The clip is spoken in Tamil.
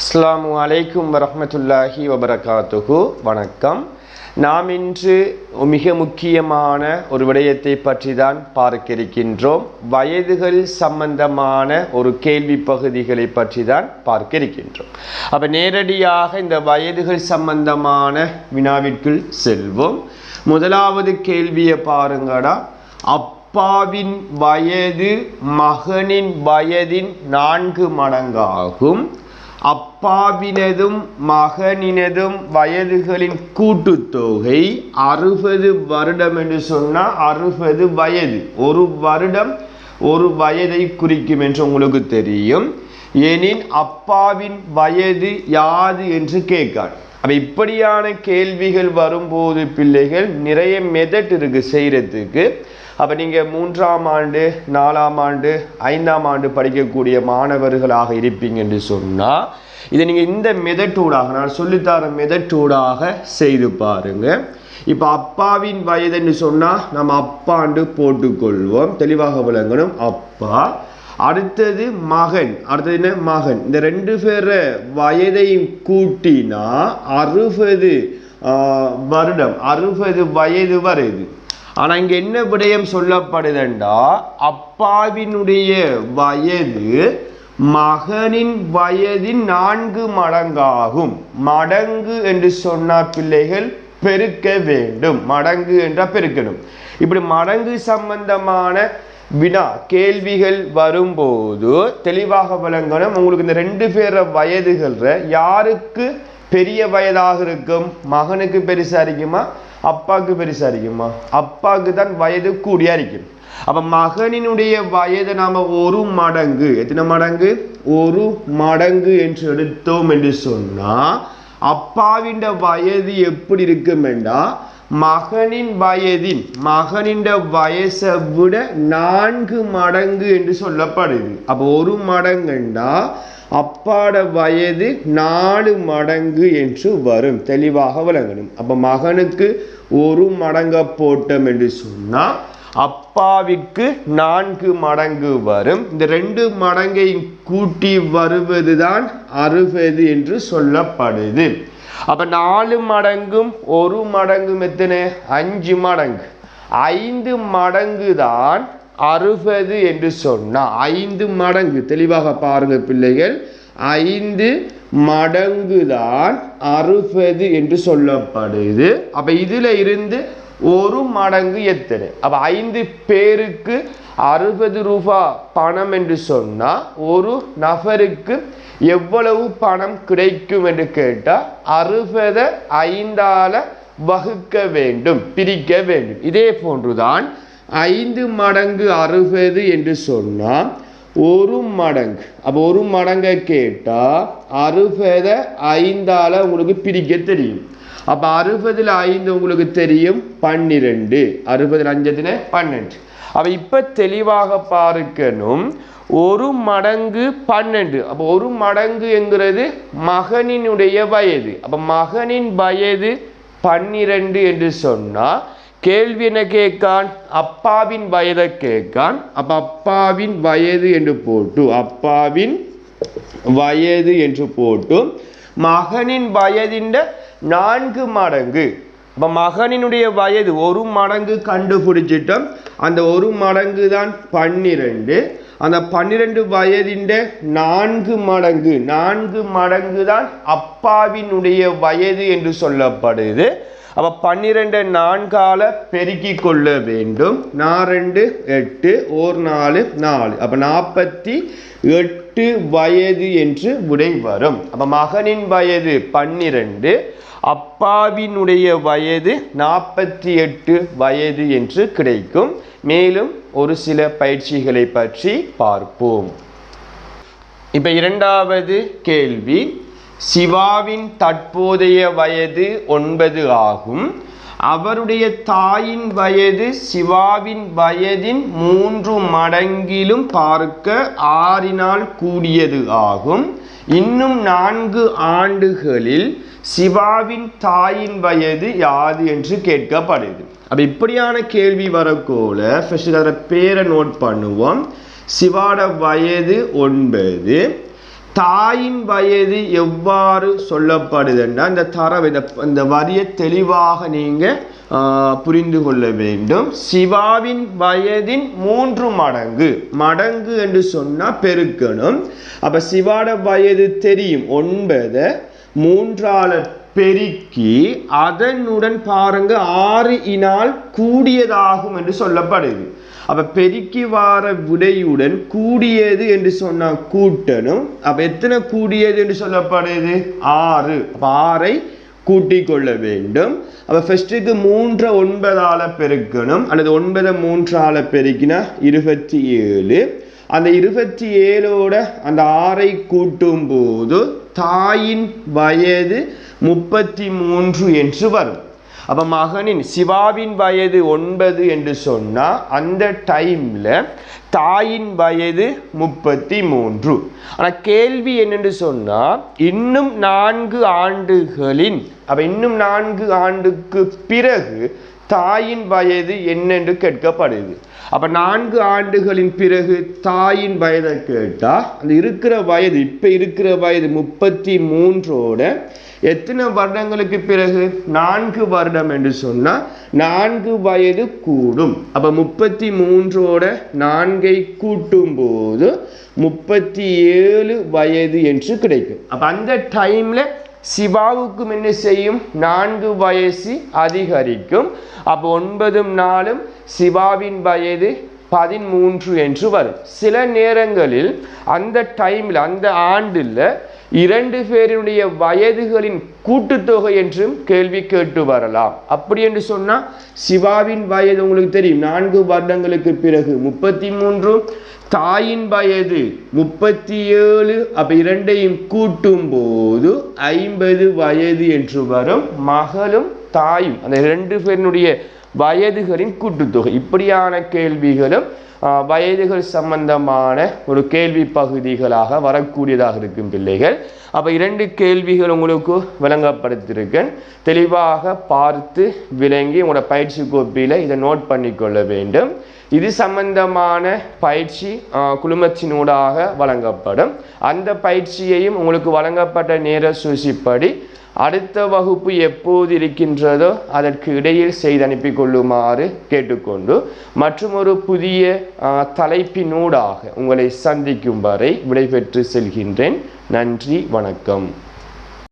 அஸ்ஸலாமு அலைக்கும் வரஹ்மத்துல்லாஹி வபரகாத்துஹு. வணக்கம். நாம் இன்று மிக முக்கியமான ஒரு விடயத்தை பற்றி தான் பார்க்க இருக்கின்றோம். வயதுகள் சம்பந்தமான ஒரு கேள்வி பகுதிகளை பற்றி தான் பார்க்க இருக்கின்றோம். அப்போ நேரடியாக இந்த வயதுகள் சம்பந்தமான வினாவிற்குள் செல்வோம். முதலாவது கேள்வியை பாருங்கடா. அப்பாவின் வயது மகனின் வயதின் 4 மடங்காகும். அப்பாவினதும் மகனினதும் வயதுகளின் கூட்டுத்தொகை 60 வருடம் என்று சொன்னால் 60 வயது. ஒரு வருடம் ஒரு வயதை குறிக்கும் என்று உங்களுக்கு தெரியும். எனின் அப்பாவின் வயது யாது என்று கேட்கான். அப்போ இப்படியான கேள்விகள் வரும்போது பிள்ளைகள் நிறைய மெத்தட் இருக்கு செய்கிறதுக்கு. அப்போ நீங்கள் 3ஆம் ஆண்டு 4ஆம் ஆண்டு 5ஆம் ஆண்டு படிக்கக்கூடிய மாணவர்களாக இருப்பீங்க என்று சொன்னால் இதை நீங்கள் இந்த மெத்தட்டூடாக நான் சொல்லித்தர மெத்தட்டூடாக செய்து பாருங்கள். இப்போ அப்பாவின் வயதுன்னு சொன்னால் நம்ம அப்பாண்டு போட்டுக்கொள்வோம், தெளிவாக விளங்கணும். அப்பா, அடுத்தது மகன், அடுத்தது என்ன மகன். இந்த 2 பேர வயதையும் கூட்டினா 60 வருடம் 60 வயது வருது. ஆனால் இங்கே என்ன விடயம் சொல்லப்படுதுண்டா, அப்பாவினுடைய வயது மகனின் வயதின் 4 மடங்காகும். மடங்கு என்று சொன்னால் பிள்ளைகள் பெருக்க வேண்டும். மடங்கு என்றால் பெருக்கணும். இப்படி மடங்கு சம்பந்தமான வினா கேள்விகள் வரும்போது தெளிவாக விளங்கணும். உங்களுக்கு இந்த 2 பேர வயதுகள் யாருக்கு பெரிய வயதாக இருக்கும்? மகனுக்கு பெருசா இருக்குமா, அப்பாவுக்கு பெருசா இருக்குமா? அப்பாவுக்கு தான் வயது கூடியா இருக்கும். அப்ப மகனினுடைய வயதை நாம 1 மடங்கு, எத்தனை மடங்கு? 1 மடங்கு என்று எடுத்தோம் என்று சொன்னா அப்பாவின் வயது எப்படி இருக்கும் என்றா மகனின் வயசை விட 4 மடங்கு என்று சொல்லப்படுது. அப்போ 1 மடங்குண்டா அப்பாட வயது 4 மடங்கு என்று வரும். தெளிவாக விளங்கணும். அப்போ மகனுக்கு 1 மடங்க போட்டோம் என்று சொன்னால் அப்பாவிற்கு 4 மடங்கு வரும். இந்த 2 மடங்கை கூட்டி வருவது தான் 60 என்று சொல்லப்படுது. அப்ப 4 மடங்கும் 1 மடங்கும் எத்தனை? 5 மடங்கு. 5 மடங்கு தான் 60 என்று சொன்னா 5 மடங்கு. தெளிவாக பாருங்க பிள்ளைகள், 5 மடங்கு தான் 60 என்று சொல்லப்படுது. அப்ப இதுல இருந்து 1 மடங்கு எத்தனை? அப்ப 5 பேருக்கு 60 ரூபாய் பணம் என்று சொன்னா ஒரு நபருக்கு எவ்வளவு பணம் கிடைக்கும் என்று கேட்டால் 60 5ஆல வகுக்க வேண்டும், பிரிக்க வேண்டும். இதே போன்றுதான் 5 மடங்கு 60 என்று சொன்னால் 1 மடங்கு. அப்போ 1 மடங்கை கேட்டால் 60 5ஆல உங்களுக்கு பிரிக்க தெரியும். அப்போ 60ல் 5 உங்களுக்கு தெரியும் 12. 60ல் 5 12. அப்போ இப்போ தெளிவாக பார்க்கணும். 1 மடங்கு 12. அப்போ 1 மடங்கு என்கிறது மகனினுடைய வயது. அப்போ மகனின் வயது 12 என்று சொன்னால் கேள்வி என்ன கேட்கான்? அப்பாவின் வயதை கேட்கான். அப்போ அப்பாவின் வயது என்று போட்டு அப்பாவின் வயது என்று போட்டு மகனின் வயதின் 4 மடங்கு. அப்போ மகனினுடைய வயது 1 மடங்கு கண்டுபிடிச்சிட்டோம். அந்த 1 மடங்கு தான் 12. அந்த 12 வயதின் 4 மடங்கு, 4 மடங்கு தான் அப்பாவினுடைய வயது என்று சொல்லப்படுது. அப்போ 12 4ஆல பெருக்கி கொள்ள வேண்டும். 4 8 1 4 4. அப்போ 48 வயது என்று விடை வரும். அப்போ மகனின் வயது 12, அப்பாவினுடைய வயது 48 வயது என்று கிடைக்கும். மேலும் ஒரு சில பயிற்சிகளை பற்றி பார்ப்போம். இப்ப 2வது கேள்வி, சிவாவின் தற்போதைய வயது 9 ஆகும். அவருடைய தாயின் வயது சிவாவின் வயதின் 3 மடங்கிலும் பார்க்க 6ஆல் கூடியது ஆகும். இன்னும் 4 ஆண்டுகளில் சிவாவின் தாயின் வயது யாது என்று கேட்கப்படுது. அப்ப இப்படியான கேள்வி வரக்கோல ஃபர்ஸ்ட் அதோட பேரை நோட் பண்ணுவோம். சிவாட வயது 9, தாயின் வயது எவ்வாறு சொல்லப்படுதுன்னா இந்த தரவு இந்த வரியை தெளிவாக நீங்க புரிந்து கொள்ள வேண்டும். சிவாவின் வயதின் 3 மடங்கு. மடங்கு என்று சொன்னா பெருக்கணும். அப்ப சிவாட வயது தெரியும் 9 3ஆல பெருக்கி அதனுடன் பாருங்க 6 இனால் கூடியதாகும் என்று சொல்லப்படுது. அப்ப பெருக்கி வார விடையுடன் கூடியது என்று சொன்னா கூட்டணும். அப்ப எத்தனை கூடியது என்று சொல்லப்படுது 6. அப்ப 6ஐ கூட்டிக் கொள்ள வேண்டும். அப்ப ஃபர்ஸ்ட்டுக்கு 3 9ஆல பெருக்கணும், அல்லது 9 3ஆல பெருக்கினா 27. அந்த 27ஓட அந்த 6ஐ கூட்டும் போது தாயின் வயது 33 என்று வரும். அப்ப மகனின் சிவாவின் வயது 9 என்று சொன்னா அந்த டைம்ல தாயின் வயது 33. ஆனா கேள்வி என்னென்று சொன்னா இன்னும் 4 ஆண்டுகளின் அப்ப இன்னும் 4 ஆண்டுக்கு பிறகு தாயின் வயது என்னென்று கேட்கப்படுது. அப்ப 4 ஆண்டுகளின் பிறகு தாயின் வயதை கேட்டா அந்த இருக்கிற வயது இப்ப இருக்கிற வயது 33ஓட எத்தனை வருடங்களுக்கு பிறகு 4 வருடம் என்று சொன்னா 4 வயது கூடும். அப்ப 33ஓட 4ஐ கூட்டும் போது 37 வயது என்று கிடைக்கும். அப்ப அந்த டைம்ல சிவாவுக்கும் என்ன செய்யும் 4 வயசு அதிகரிக்கும். அப்ப 9 4 சிவாவின் வயது 13 என்று வரும். சில நேரங்களில் அந்த டைம்ல அந்த ஆண்டுல 2 பேருடைய வயதுகளின் கூட்டுத்தொகை என்றும் கேள்வி கேட்டு வரலாம். அப்படி என்று சொன்னா சிவாவின் வயது உங்களுக்கு தெரியும் 4 வருடங்களுக்கு பிறகு 33, தாயின் வயது 37. அப்ப 2ஐயும் கூட்டும் போது 50 வயது என்று வரும். மகளும் தாயும் அந்த 2 பேருடைய வயதுகளின் கூட்டுத்தொகை. இப்படியான கேள்விகளும் வயதுகள் சம்பந்தமான ஒரு கேள்வி பகுதிகளாக வரக்கூடியதாக இருக்கும் பிள்ளைகள். அப்ப 2 கேள்விகள் உங்களுக்கு விளங்கப்படுத்தியிருக்கேன். தெளிவாக பார்த்து விளங்கி உங்களோட பயிற்சி கோப்பில இதை நோட் பண்ணிக்கொள்ள வேண்டும். இது சம்பந்தமான பயிற்சி குழுமத்தினூடாக வழங்கப்படும். அந்த பயிற்சியையும் உங்களுக்கு வழங்கப்பட்ட நேர சூசிப்படி அடுத்த வகுப்பு எப்போது இருக்கின்றதோ அதற்கு இடையில் செய்து அனுப்பி கொள்ளுமாறு கேட்டுக்கொண்டு மற்றும் ஒரு புதிய தலைப்பினூடாக உங்களை சந்திக்கும் வரை விடைபெற்று செல்கின்றேன். நன்றி, வணக்கம்.